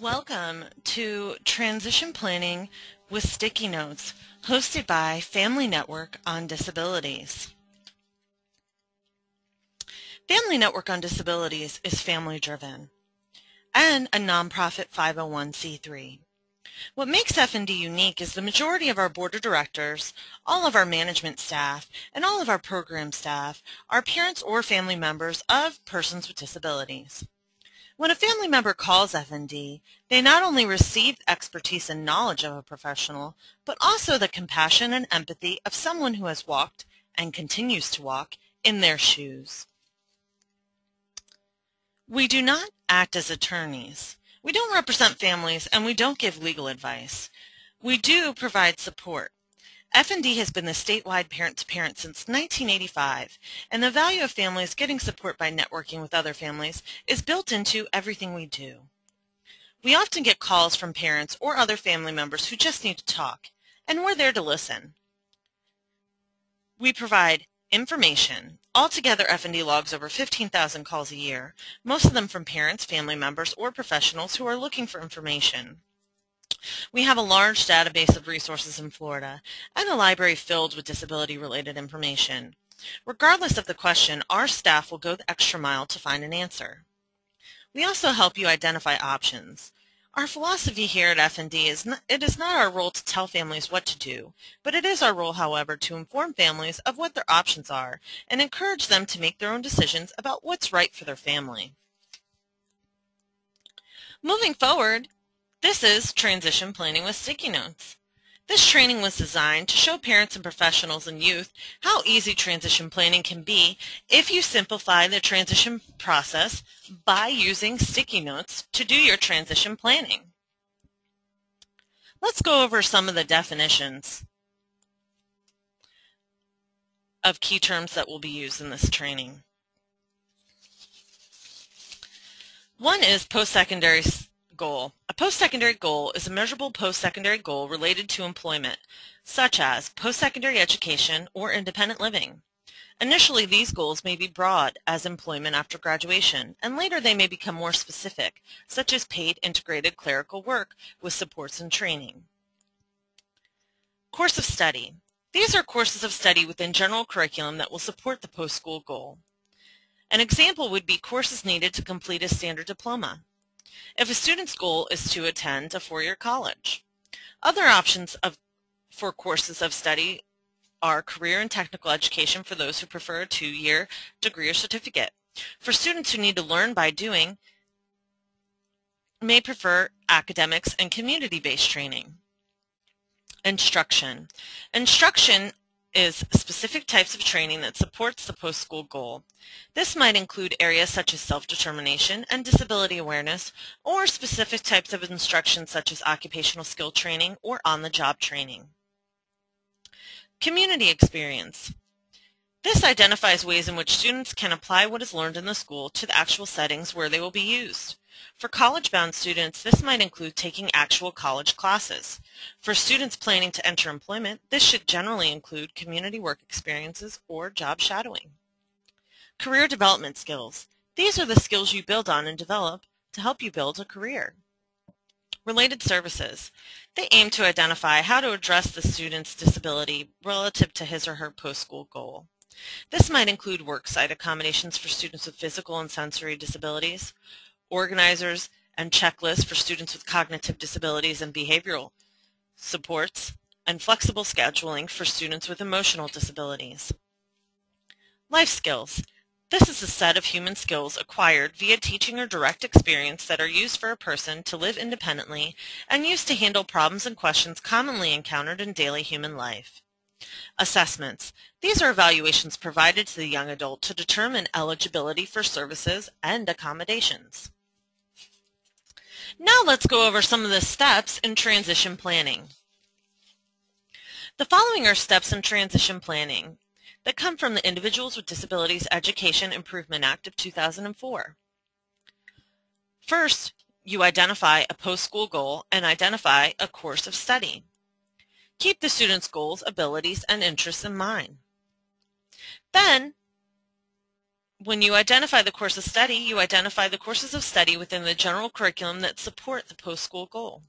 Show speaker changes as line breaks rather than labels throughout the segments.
Welcome to Transition Planning with Sticky Notes, hosted by Family Network on Disabilities. Family Network on Disabilities is family-driven and a nonprofit 501c3. What makes F&D unique is the majority of our board of directors, all of our management staff, and all of our program staff are parents or family members of persons with disabilities. When a family member calls F&D, they not only receive expertise and knowledge of a professional, but also the compassion and empathy of someone who has walked and continues to walk in their shoes. We do not act as attorneys. We don't represent families, and we don't give legal advice. We do provide support. F&D has been the statewide parent-to-parent since 1985, and the value of families getting support by networking with other families is built into everything we do. We often get calls from parents or other family members who just need to talk, and we're there to listen. We provide information. Altogether, F&D logs over 15,000 calls a year, most of them from parents, family members, or professionals who are looking for information. We have a large database of resources in Florida and a library filled with disability-related information. Regardless of the question, our staff will go the extra mile to find an answer. We also help you identify options. Our philosophy here at F&D is it is not our role to tell families what to do, but it is our role, however, to inform families of what their options are and encourage them to make their own decisions about what's right for their family. Moving forward, this is Transition Planning with Sticky Notes. This training was designed to show parents and professionals and youth how easy transition planning can be if you simplify the transition process by using sticky notes to do your transition planning. Let's go over some of the definitions of key terms that will be used in this training. One is post-secondary goal. A post-secondary goal is a measurable post-secondary goal related to employment, such as post-secondary education or independent living. Initially, these goals may be broad as employment after graduation, and later they may become more specific, such as paid integrated clerical work with supports and training. Course of study. These are courses of study within general curriculum that will support the post-school goal. An example would be courses needed to complete a standard diploma, if a student's goal is to attend a four-year college. Other options for courses of study are career and technical education for those who prefer a two-year degree or certificate. For students who need to learn by doing, may prefer academics and community-based training. Instruction. Instruction is specific types of training that supports the post-school goal. This might include areas such as self-determination and disability awareness, or specific types of instruction such as occupational skill training or on-the-job training. Community experience. This identifies ways in which students can apply what is learned in the school to the actual settings where they will be used. For college-bound students, this might include taking actual college classes. For students planning to enter employment, this should generally include community work experiences or job shadowing. Career development skills. These are the skills you build on and develop to help you build a career. Related services. They aim to identify how to address the student's disability relative to his or her post-school goal. This might include worksite accommodations for students with physical and sensory disabilities, organizers and checklists for students with cognitive disabilities and behavioral supports, and flexible scheduling for students with emotional disabilities. Life skills. This is a set of human skills acquired via teaching or direct experience that are used for a person to live independently and used to handle problems and questions commonly encountered in daily human life. Assessments. These are evaluations provided to the young adult to determine eligibility for services and accommodations. Now let's go over some of the steps in transition planning. The following are steps in transition planning that come from the Individuals with Disabilities Education Improvement Act of 2004. First, you identify a post-school goal and identify a course of study. Keep the student's goals, abilities, and interests in mind. Then, When you identify the course of study, you identify the courses of study within the general curriculum that support the post-school goal.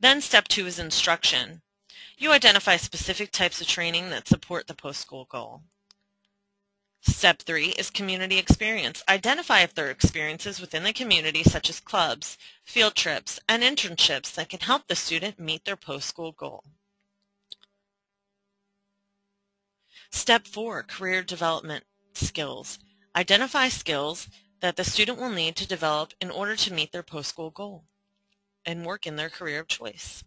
Then step 2 is instruction. You identify specific types of training that support the post-school goal. Step 3 is community experience. Identify if there are experiences within the community such as clubs, field trips, and internships that can help the student meet their post-school goal. Step 4, career development skills. Identify skills that the student will need to develop in order to meet their post-school goal and work in their career of choice.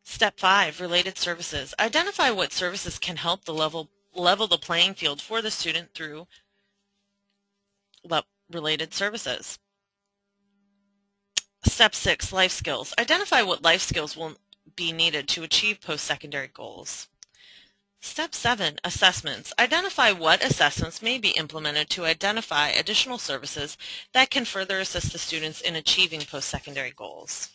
Step 5, related services. Identify what services can help level the playing field for the student through related services. Step 6, life skills. Identify what life skills will be needed to achieve post-secondary goals. Step 7, assessments. Identify what assessments may be implemented to identify additional services that can further assist the students in achieving post-secondary goals.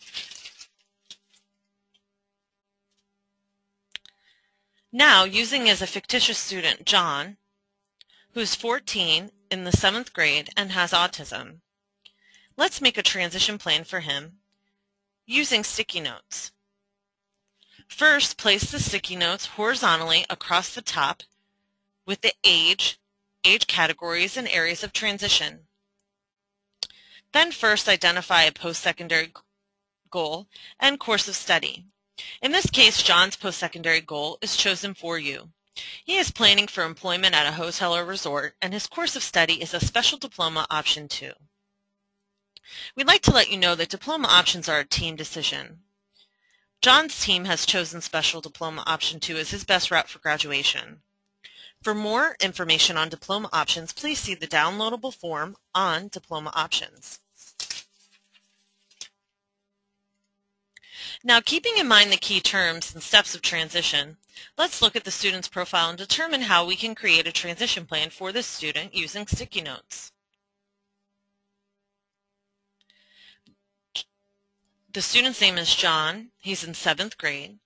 Now, using as a fictitious student John, who's 14 in the 7th grade and has autism, let's make a transition plan for him using sticky notes. First, place the sticky notes horizontally across the top with the age categories, and areas of transition. Then first identify a post-secondary goal and course of study. In this case, John's post-secondary goal is chosen for you. He is planning for employment at a hotel or resort, and his course of study is a special diploma option 2. We'd like to let you know that diploma options are a team decision. John's team has chosen Special Diploma Option 2 as his best route for graduation. For more information on diploma options, please see the downloadable form on diploma options. Now, keeping in mind the key terms and steps of transition, let's look at the student's profile and determine how we can create a transition plan for this student using sticky notes. The student's name is John. He's in 7th grade.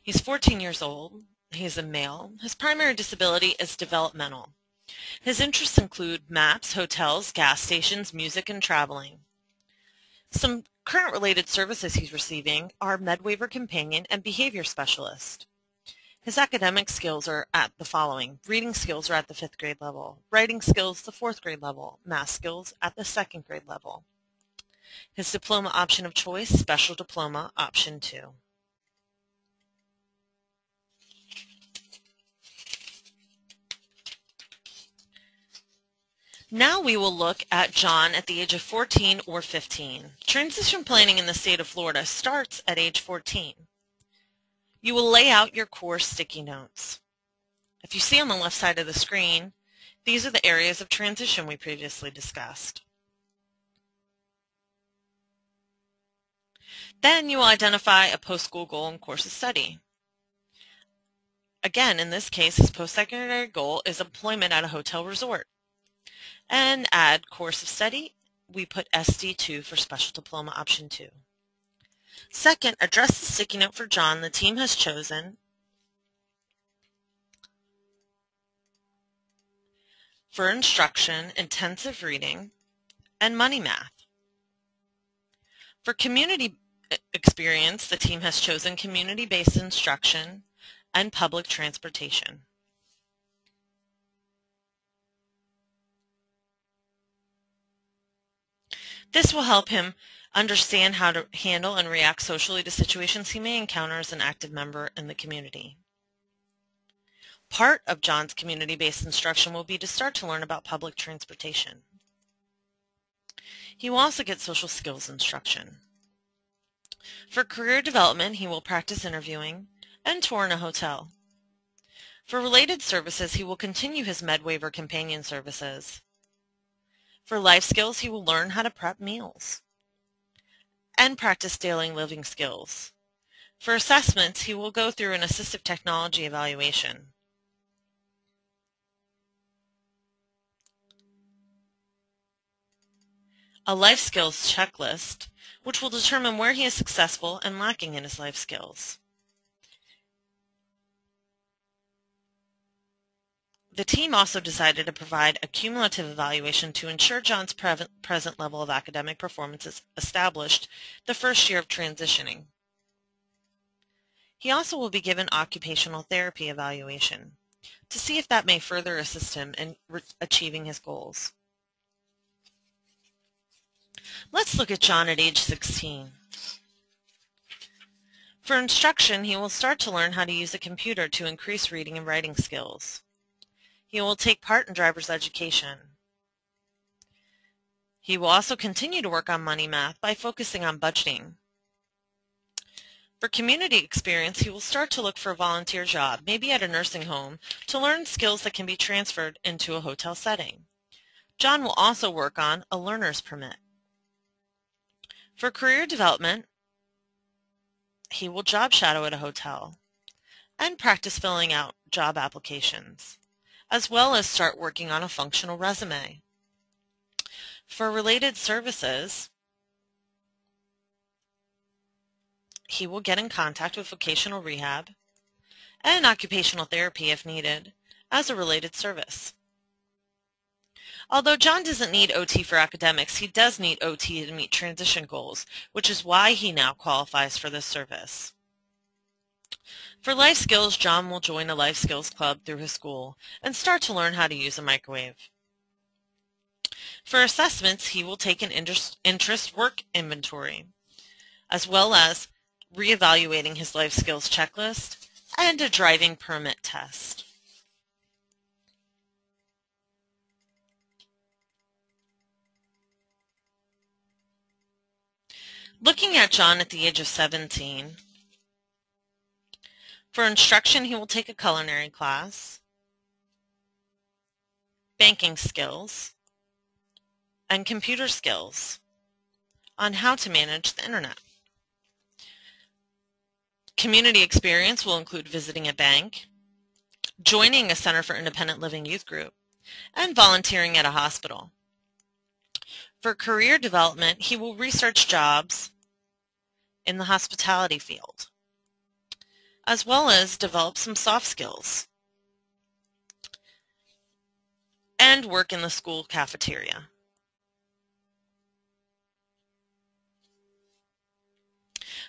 He's 14 years old. He's a male. His primary disability is developmental. His interests include maps, hotels, gas stations, music, and traveling. Some current related services he's receiving are MedWaiver Companion and Behavior Specialist. His academic skills are at the following. Reading skills are at the 5th grade level. Writing skills, the 4th grade level. Math skills at the 2nd grade level. His diploma option of choice, Special Diploma Option 2. Now we will look at John at the age of 14 or 15. Transition planning in the state of Florida starts at age 14. You will lay out your course sticky notes. If you see on the left side of the screen, these are the areas of transition we previously discussed. Then you will identify a post-school goal and course of study. Again, in this case, his post-secondary goal is employment at a hotel resort. And add course of study, we put SD2 for Special Diploma Option 2. Second, address the sticky note for John the team has chosen for instruction, intensive reading, and money math. For community experience, the team has chosen community-based instruction and public transportation. This will help him understand how to handle and react socially to situations he may encounter as an active member in the community. Part of John's community-based instruction will be to start to learn about public transportation. He will also get social skills instruction. For career development, he will practice interviewing and tour in a hotel. For related services, he will continue his MedWaiver Companion services. For life skills, he will learn how to prep meals and practice daily living skills. For assessments, he will go through an assistive technology evaluation. A life skills checklist, which will determine where he is successful and lacking in his life skills. The team also decided to provide a cumulative evaluation to ensure John's present level of academic performance is established the first year of transitioning. He also will be given occupational therapy evaluation to see if that may further assist him in achieving his goals. Let's look at John at age 16. For instruction, he will start to learn how to use a computer to increase reading and writing skills. He will take part in driver's education. He will also continue to work on money math by focusing on budgeting. For community experience, he will start to look for a volunteer job, maybe at a nursing home, to learn skills that can be transferred into a hotel setting. John will also work on a learner's permit. For career development, he will job shadow at a hotel and practice filling out job applications, as well as start working on a functional resume. For related services, he will get in contact with vocational rehab and occupational therapy if needed as a related service. Although John doesn't need OT for academics, he does need OT to meet transition goals, which is why he now qualifies for this service. For life skills, John will join a life skills club through his school and start to learn how to use a microwave. For assessments, he will take an interest work inventory, as well as reevaluating his life skills checklist and a driving permit test. Looking at John at the age of 17, for instruction, he will take a culinary class, banking skills, and computer skills on how to manage the internet. Community experience will include visiting a bank, joining a Center for Independent Living youth group, and volunteering at a hospital. For career development, he will research jobs in the hospitality field, as well as develop some soft skills and work in the school cafeteria.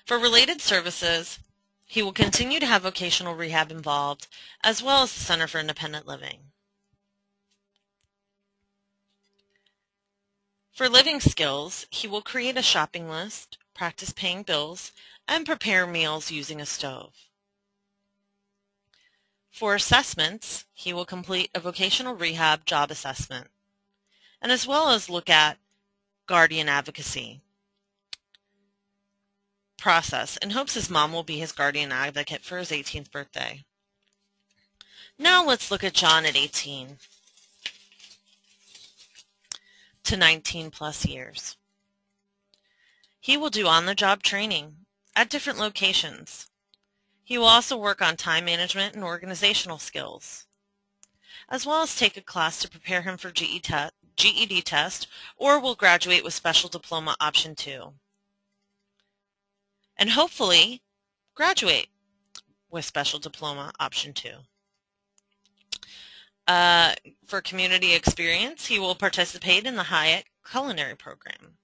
For related services, he will continue to have vocational rehab involved, as well as the Center for Independent Living. For living skills, he will create a shopping list, practice paying bills, and prepare meals using a stove. For assessments, he will complete a vocational rehab job assessment, and as well as look at guardian advocacy process in hopes his mom will be his guardian advocate for his 18th birthday. Now let's look at John at 18 to 19 plus years. He will do on-the-job training at different locations. He will also work on time management and organizational skills, as well as take a class to prepare him for GED test, or will graduate with special diploma option 2. And hopefully graduate with special diploma option 2. For community experience, he will participate in the Hyatt culinary program,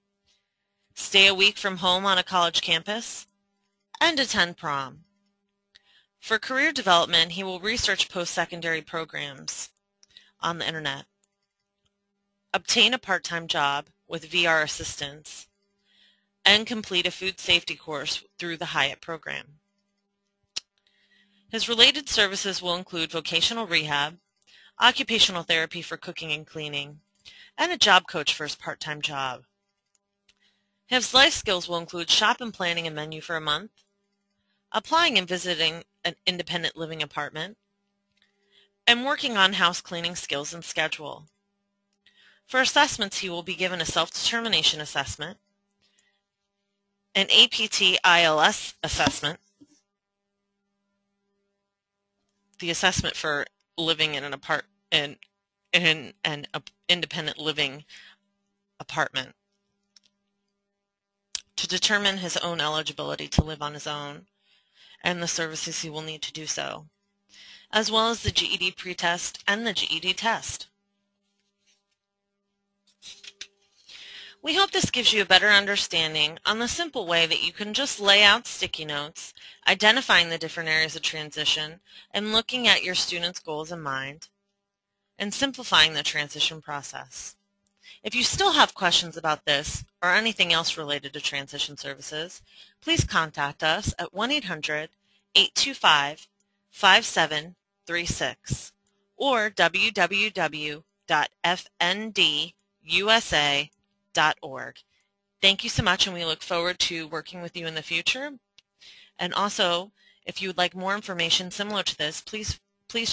stay a week from home on a college campus, and attend prom. For career development, he will research post-secondary programs on the internet, obtain a part-time job with VR assistance, and complete a food safety course through the Hyatt program. His related services will include vocational rehab, occupational therapy for cooking and cleaning, and a job coach for his part-time job. His life skills will include shop and planning a menu for a month, applying and visiting an independent living apartment, and working on house cleaning skills and schedule. For assessments, he will be given a self-determination assessment, an APT-ILS assessment, the assessment for living in an independent living apartment, to determine his own eligibility to live on his own and the services he will need to do so, as well as the GED pretest and the GED test. We hope this gives you a better understanding on the simple way that you can just lay out sticky notes, identifying the different areas of transition, and looking at your students' goals in mind, and simplifying the transition process. If you still have questions about this or anything else related to transition services, please contact us at 1-800-825-5736 or www.fndusa.org. Thank you so much, and we look forward to working with you in the future. And also, if you would like more information similar to this, please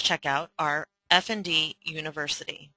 check out our FND University.